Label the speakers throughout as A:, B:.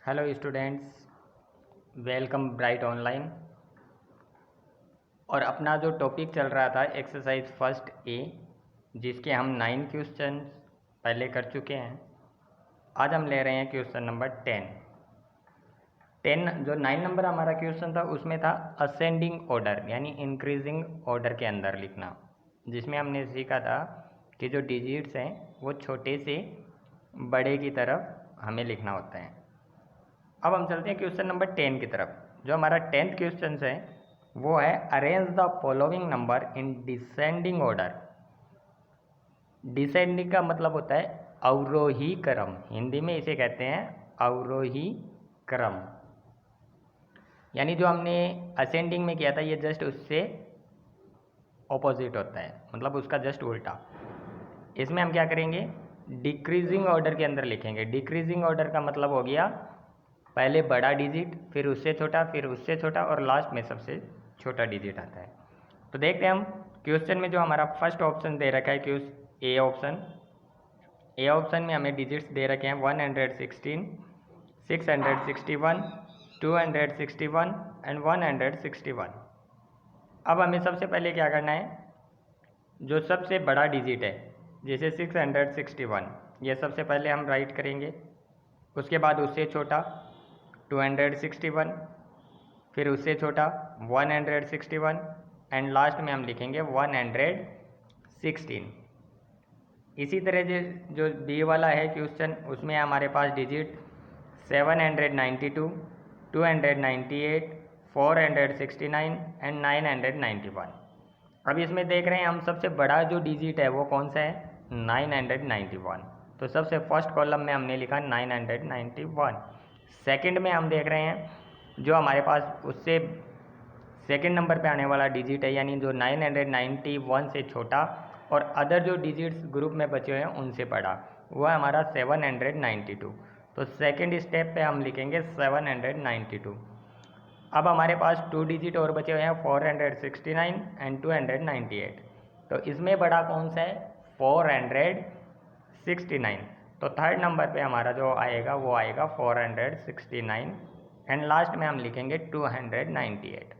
A: Hello students, welcome bright online. और अपना जो टॉपिक चल रहा था एक्सरसाइज फर्स्ट ए, जिसके हम 9 क्वेश्चन पहले कर चुके हैं। आज हम ले रहे हैं क्वेश्चन नंबर 10। जो 9 नंबर हमारा क्वेश्चन था उसमें था असेंडिंग ऑर्डर यानी इंक्रीजिंग ऑर्डर के अंदर लिखना, जिसमें हमने सीखा था कि जो डिजिट्स हैं वो छोटे से बड़े की तरफ हमें लिखना होता है। अब हम चलते हैं क्वेश्चन नंबर 10 की तरफ। जो हमारा 10th क्वेश्चन है वो है arrange the following number in descending order. Descending का मतलब होता है अवरोही क्रम, हिंदी में इसे कहते हैं अवरोही क्रम। यानी जो हमने असेंडिंग में किया था ये जस्ट उससे ऑपोजिट होता है, मतलब उसका जस्ट उल्टा। इसमें हम क्या करेंगे, डिक्रीजिंग ऑर्डर के अंदर लिखेंगे। डिक्रीजिंग ऑर्डर का मतलब हो गया पहले बड़ा डिजिट, फिर उससे छोटा, फिर उससे छोटा और लास्ट में सबसे छोटा डिजिट आता है। तो देखते हैं हम क्वेश्चन में जो हमारा फर्स्ट ऑप्शन दे रखा है क्वेश्चन ए ऑप्शन में हमें डिजिट्स दे रखे हैं 116, 661, 261 एंड 161। अब हमें सबसे पहले क्या करना है, जो सबसे बड़ा डिजिट है जैसे 661, ये सबसे पहले हम राइट करेंगे। उसके बाद उससे छोटा 261, फिर उससे छोटा 161 एंड लास्ट में हम लिखेंगे 116। इसी तरह जो बी वाला है क्वेश्चन, उसमें हमारे पास डिजिट 792, 298, 469 एंड 991। अब इसमें देख रहे हैं हम सबसे बड़ा जो डिजिट है वो कौन सा है, 991। तो सबसे फर्स्ट कॉलम में हमने लिखा 991। सेकंड में हम देख रहे हैं जो हमारे पास उससे सेकंड नंबर पे आने वाला डिजिट है, यानी जो 991 से छोटा और अदर जो डिजिट्स ग्रुप में बचे हुए हैं उनसे बड़ा, वो है हमारा 792। तो सेकंड स्टेप पे हम लिखेंगे 792। अब हमारे पास 2 डिजिट और बचे हुए हैं 469 एंड 298। तो इसमें बड़ा कौन सा है, 469। तो थर्ड नंबर पे हमारा जो आएगा वो आएगा 469 एंड लास्ट में हम लिखेंगे 298।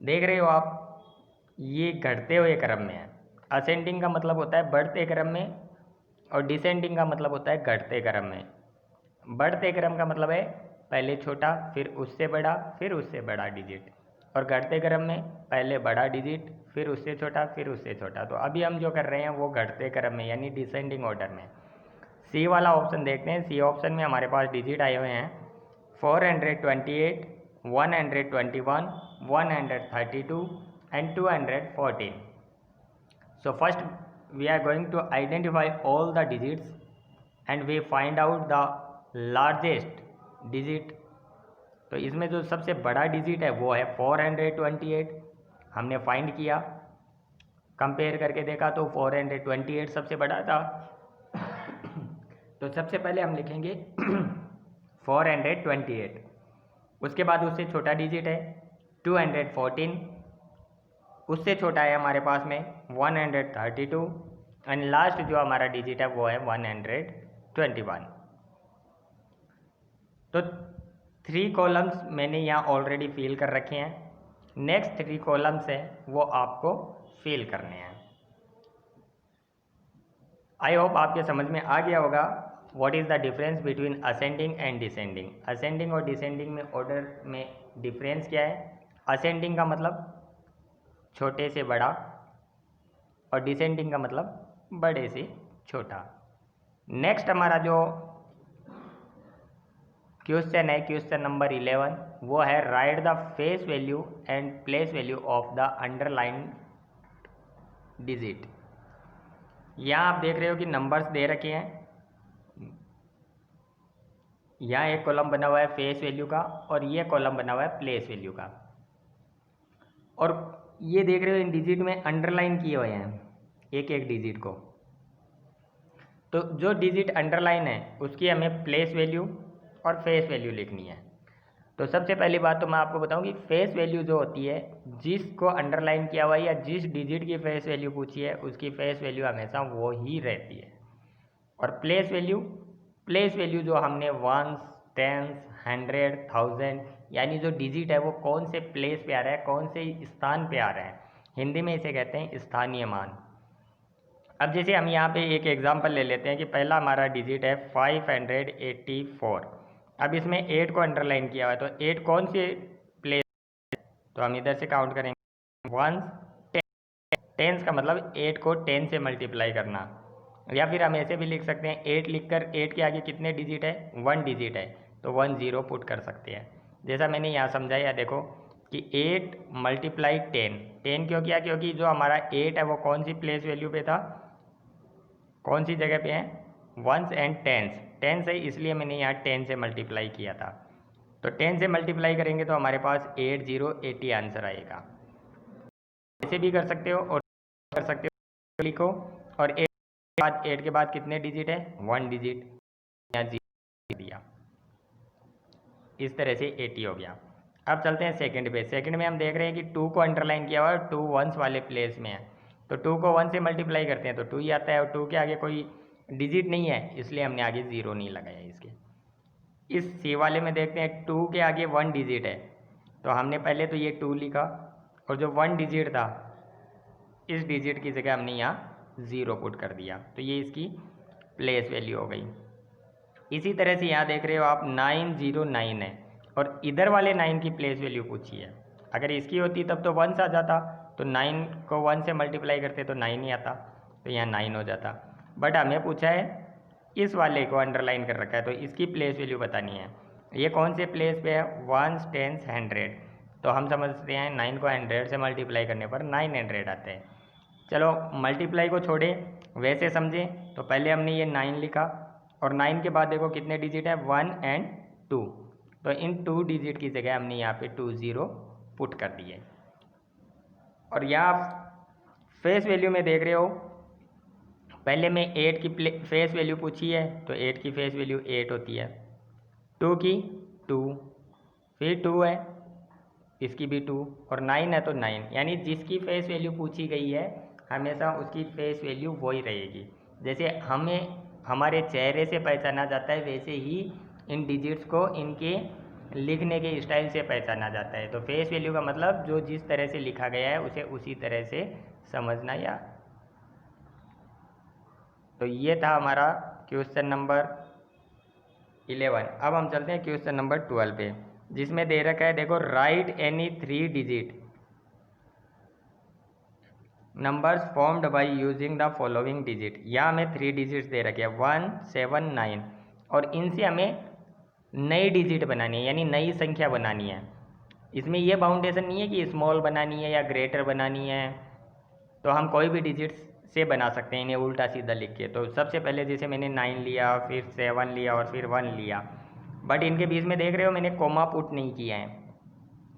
A: देख रहे हो आप, ये घटते हुए क्रम में है। असेंडिंग का मतलब होता है बढ़ते क्रम में और डिसेंडिंग का मतलब होता है घटते क्रम में। बढ़ते क्रम का मतलब है पहले छोटा, फिर उससे बड़ा, फिर उससे बड़ा डिजिट, और घटते क्रम में पहले बड़ा डिजिट, फिर उससे छोटा, फिर उससे छोटा। तो अभी हम जो कर रहे हैं वो घटते क्रम में यानी डिसेंडिंग ऑर्डर में। सी वाला ऑप्शन देखते हैं। सी ऑप्शन में हमारे पास डिजिट आए हुए हैं 428, 121, 132 and 214। So first we are going to identify all the digits and we find out the largest digit। तो इसमें जो सबसे बड़ा डिजिट है वो है 428। हमने फाइंड किया, कंपेयर करके देखा तो 428 सबसे बड़ा था। तो सबसे पहले हम लिखेंगे 428। उसके बाद उससे छोटा डिजिट है 214, उससे छोटा है हमारे पास में 132 एंड लास्ट जो हमारा डिजिट है वो है 121। तो 3 कॉलम्स मैंने यहाँ ऑलरेडी फिल कर रखे हैं। नेक्स्ट 3 कॉलम्स हैं वो आपको फिल करने हैं। आई होप आपके समझ में आ गया होगा what is the difference between ascending and descending. Ascending और डिसेंडिंग में ऑर्डर में डिफरेंस क्या है। असेंडिंग का मतलब छोटे से बड़ा और डिसेंडिंग का मतलब बड़े से छोटा। नेक्स्ट हमारा जो क्वेश्चन है क्वेश्चन नंबर 11, वो है right the face value and place value of the underline digit. यहाँ आप देख रहे हो कि नंबर्स दे रखे हैं। यहाँ एक कॉलम बना हुआ है फेस वैल्यू का और ये कॉलम बना हुआ है प्लेस वैल्यू का, और ये देख रहे हो इन डिजिट में अंडरलाइन किए हुए हैं एक एक डिजिट को। तो जो डिजिट अंडरलाइन है उसकी हमें प्लेस वैल्यू और फेस वैल्यू लिखनी है। तो सबसे पहली बात तो मैं आपको बताऊं कि फेस वैल्यू जो होती है, जिसको अंडरलाइन किया हुआ है या जिस डिजिट की फेस वैल्यू पूछी है उसकी फेस वैल्यू हमेशा वो ही रहती है। और प्लेस वैल्यू प्लेस वैल्यू जो हमने वंस, टेंस, 100, 1000 यानी जो डिजिट है वो कौन से प्लेस पे आ रहा है, कौन से स्थान पे आ रहा है, हिंदी में इसे कहते हैं स्थानीय मान। अब जैसे हम यहाँ पे एक एग्जांपल ले लेते हैं कि पहला हमारा डिजिट है 584। अब इसमें 8 को अंडरलाइन किया हुआ है, तो 8 कौन से प्लेस, तो हम इधर से काउंट करेंगे वंस, टेंस का मतलब 8 को 10 से मल्टीप्लाई करना, या फिर हम ऐसे भी लिख सकते हैं 8 लिखकर 8 के आगे कितने डिजिट है, 1 डिजिट है, तो 1 0 पुट कर सकते हैं। जैसा मैंने यहाँ समझाया, देखो कि 8 मल्टीप्लाई 10, 10 क्यों किया, क्योंकि जो हमारा 8 है वो कौन सी प्लेस वैल्यू पे था, कौन सी जगह पे है, वंस एंड टेंस, टेंस है इसलिए मैंने यहाँ 10 से मल्टीप्लाई किया था। तो 10 से मल्टीप्लाई करेंगे तो हमारे पास 8080 आंसर आएगा। ऐसे भी कर सकते हो और कर सकते हो, लिखो और 8 के बाद कितने डिजिट है, 1 डिजिट, यहाँ 0 दिया, इस तरह से 80 हो गया। अब चलते हैं सेकंड पे। सेकंड में हम देख रहे हैं कि 2 को अंडरलाइन किया हुआ है, 2 वंस वाले प्लेस में है, तो 2 को 1 से मल्टीप्लाई करते हैं तो 2 ही आता है, और 2 के आगे कोई डिजिट नहीं है इसलिए हमने आगे 0 नहीं लगाया इसके। इस सी वाले में देखते हैं 2 के आगे 1 डिजिट है, तो हमने पहले तो ये 2 लिखा, और जो 1 डिजिट था इस डिजिट की जगह हमने यहाँ 0 पुट कर दिया, तो ये इसकी प्लेस वैल्यू हो गई। इसी तरह से यहाँ देख रहे हो आप 909 है, और इधर वाले 9 की प्लेस वैल्यू पूछी है। अगर इसकी होती तब तो 1 आ जाता, तो 9 को 1 से मल्टीप्लाई करते तो 9 ही आता, तो यहाँ 9 हो जाता। बट हमें पूछा है इस वाले को अंडरलाइन कर रखा है, तो इसकी प्लेस वैल्यू बतानी है। ये कौन से प्लेस पे है, वंस, टेंस, 100, तो हम समझते हैं 9 को 100 से मल्टीप्लाई करने पर 900 आते हैं। चलो मल्टीप्लाई को छोड़े, वैसे समझें तो पहले हमने ये 9 लिखा, और 9 के बाद देखो कितने डिजिट है, 1 एंड 2, तो इन 2 डिजिट की जगह हमने यहाँ पे 2 0 पुट कर दिए। और यहाँ फेस वैल्यू में देख रहे हो, पहले में 8 की फेस वैल्यू पूछी है, तो 8 की फेस वैल्यू 8 होती है, 2 की 2, फिर 2 है, इसकी भी 2, और 9 है तो 9, यानी जिसकी फेस वैल्यू पूछी गई है हमेशा उसकी फेस वैल्यू वही रहेगी। जैसे हमें हमारे चेहरे से पहचाना जाता है, वैसे ही इन डिजिट्स को इनके लिखने के स्टाइल से पहचाना जाता है। तो फेस वैल्यू का मतलब जो जिस तरह से लिखा गया है उसे उसी तरह से समझना। या तो ये था हमारा क्वेश्चन नंबर 11। अब हम चलते हैं क्वेश्चन नंबर 12 पे, जिसमें दे रखा है, देखो right any 3 digit numbers formed by using the following digit. यहाँ हमें 3 डिजिट्स दे रखे हैं 1 7 9, और इनसे हमें नई डिजिट बनानी है, यानी नई संख्या बनानी है। इसमें यह बाउंडेशन नहीं है कि स्मॉल बनानी है या ग्रेटर बनानी है, तो हम कोई भी डिजिट्स से बना सकते हैं इन्हें उल्टा सीधा लिख के। तो सबसे पहले जैसे मैंने 9 लिया, फिर 7 लिया और फिर 1 लिया, बट इनके बीच में देख रहे हो मैंने कोमा पुट नहीं किया है,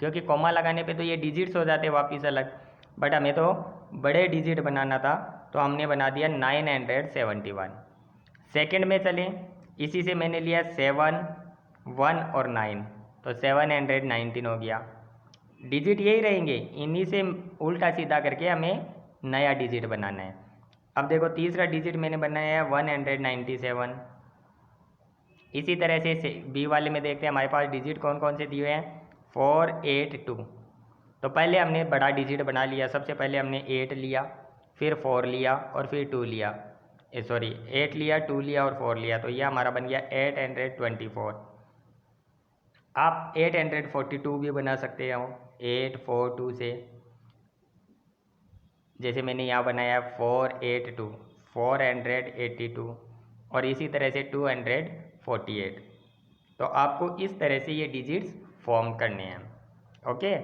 A: क्योंकि कोमा लगाने पे तो ये डिजिट्स हो जाते वापस अलग, बट हमें तो बड़े डिजिट बनाना था, तो हमने बना दिया 971। सेकंड में चलें, इसी से मैंने लिया 7 1 और 9, तो 719 हो गया। डिजिट यही रहेंगे, इन्हीं से उल्टा सीधा करके हमें नया डिजिट बनाना है। अब देखो तीसरा डिजिट मैंने बनाया है 197। इसी तरह से बी वाले में देखते हैं हमारे पास डिजिट कौन कौन से दिए हैं, 482। तो पहले हमने बड़ा डिजिट बना लिया, सबसे पहले हमने 8 लिया, फिर 4 लिया और फिर 2 लिया, 8 लिया, 2 लिया और 4 लिया, तो यह हमारा बन गया 824। आप 842 भी बना सकते हो 842 से, जैसे मैंने यहाँ बनाया 482 482, और इसी तरह से 248। तो आपको इस तरह से ये डिजिट्स फॉर्म करने हैं। ओके,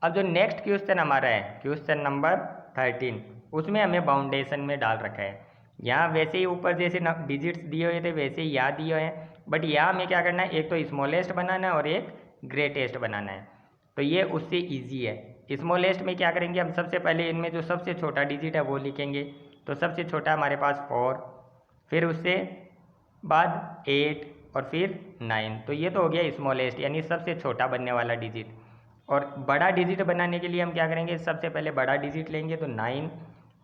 A: अब जो नेक्स्ट क्वेश्चन हमारा है क्वेश्चन नंबर 13, उसमें हमें बाउंडेशन में डाल रखा है। यहाँ वैसे ही ऊपर जैसे डिजिट्स दिए हुए थे वैसे ही यहाँ दिए हुए हैं, बट यहाँ हमें क्या करना है, एक तो स्मॉलेस्ट बनाना है और एक ग्रेटेस्ट बनाना है। तो ये उससे इजी है। स्मॉलेस्ट में क्या करेंगे, हम सबसे पहले इनमें जो सबसे छोटा डिजिट है वो लिखेंगे। तो सबसे छोटा हमारे पास 4, फिर उससे बाद 8 और फिर 9, तो ये तो हो गया स्मॉलेस्ट यानी सबसे छोटा बनने वाला डिजिट। और बड़ा डिजिट बनाने के लिए हम क्या करेंगे, सबसे पहले बड़ा डिजिट लेंगे तो 9,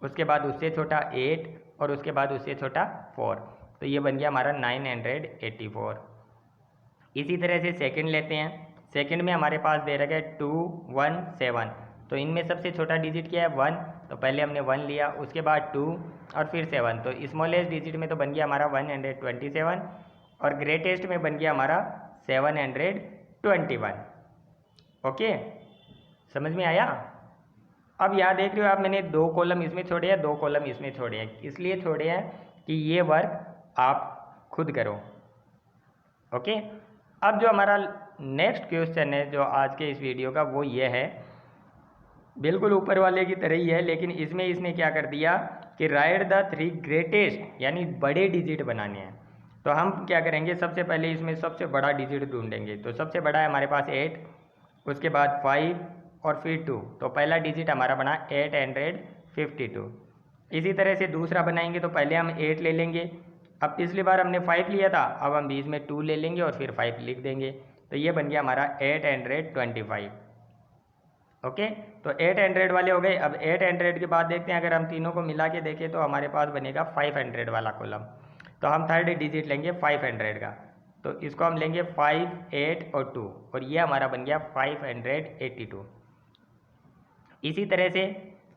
A: उसके बाद उससे छोटा 8 और उसके बाद उससे छोटा 4। तो ये बन गया हमारा 984। इसी तरह से सेकंड लेते हैं। सेकंड में हमारे पास दे रखा है 217, तो इनमें सबसे छोटा डिजिट क्या है 1, तो पहले हमने 1 लिया, उसके बाद 2 और फिर 7, तो स्मॉलेस्ट डिजिट में तो बन गया हमारा 127 और ग्रेटेस्ट में बन गया हमारा 721। ओके, समझ में आया? अब यहाँ देख रहे हो आप, मैंने 2 कॉलम इसमें छोड़े हैं, 2 कॉलम इसमें छोड़े हैं, इसलिए छोड़े हैं कि ये वर्क आप खुद करो। ओके, अब जो हमारा नेक्स्ट क्वेश्चन है जो आज के इस वीडियो का, वो ये है, बिल्कुल ऊपर वाले की तरह ही है, लेकिन इसमें इसने क्या कर दिया कि राइट द 3 ग्रेटेस्ट, यानी बड़े डिजिट बनाने हैं। तो हम क्या करेंगे, सबसे पहले इसमें सबसे बड़ा डिजिट ढूंढेंगे। तो सबसे बड़ा है हमारे पास 8, उसके बाद 5 और फिर 2, तो पहला डिजिट हमारा बना 852। इसी तरह से दूसरा बनाएंगे, तो पहले हम 8 ले लेंगे, अब पिछली बार हमने 5 लिया था, अब हम बीच में 2 ले लेंगे और फिर 5 लिख देंगे, तो ये बन गया हमारा 825। ओके, तो 800 वाले हो गए। अब 800 के बाद देखते हैं, अगर हम तीनों को मिला के देखें तो हमारे पास बनेगा 500 वाला कॉलम। तो हम थर्ड डिजिट लेंगे 500 का, तो इसको हम लेंगे 5, 8 और 2, और ये हमारा बन गया 582। इसी तरह से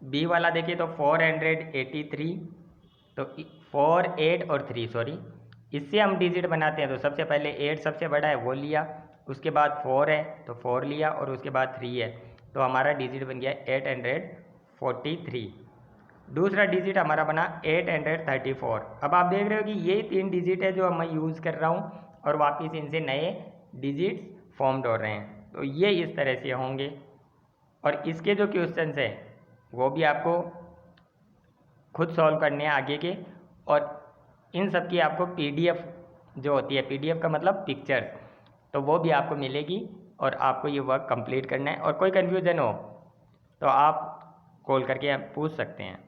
A: बी वाला देखिए तो 483, तो 4, 8 और 3, सॉरी, इससे हम डिजिट बनाते हैं। तो सबसे पहले 8 सबसे बड़ा है वो लिया, उसके बाद 4 है तो 4 लिया, और उसके बाद 3 है, तो हमारा डिजिट बन गया 843। दूसरा डिजिट हमारा बना 834। अब आप देख रहे हो कि ये 3 डिजिट है जो मैं यूज़ कर रहा हूँ, और वापस इनसे नए डिजिट्स फॉर्म हो रहे हैं। तो ये इस तरह से होंगे, और इसके जो क्वेश्चंस हैं वो भी आपको खुद सॉल्व करने हैं आगे के, और इन सब की आपको PDF जो होती है, PDF का मतलब पिक्चर्स, तो वो भी आपको मिलेगी, और आपको ये वर्क कंप्लीट करना है। और कोई कन्फ्यूज़न हो तो आप कॉल करके पूछ सकते हैं।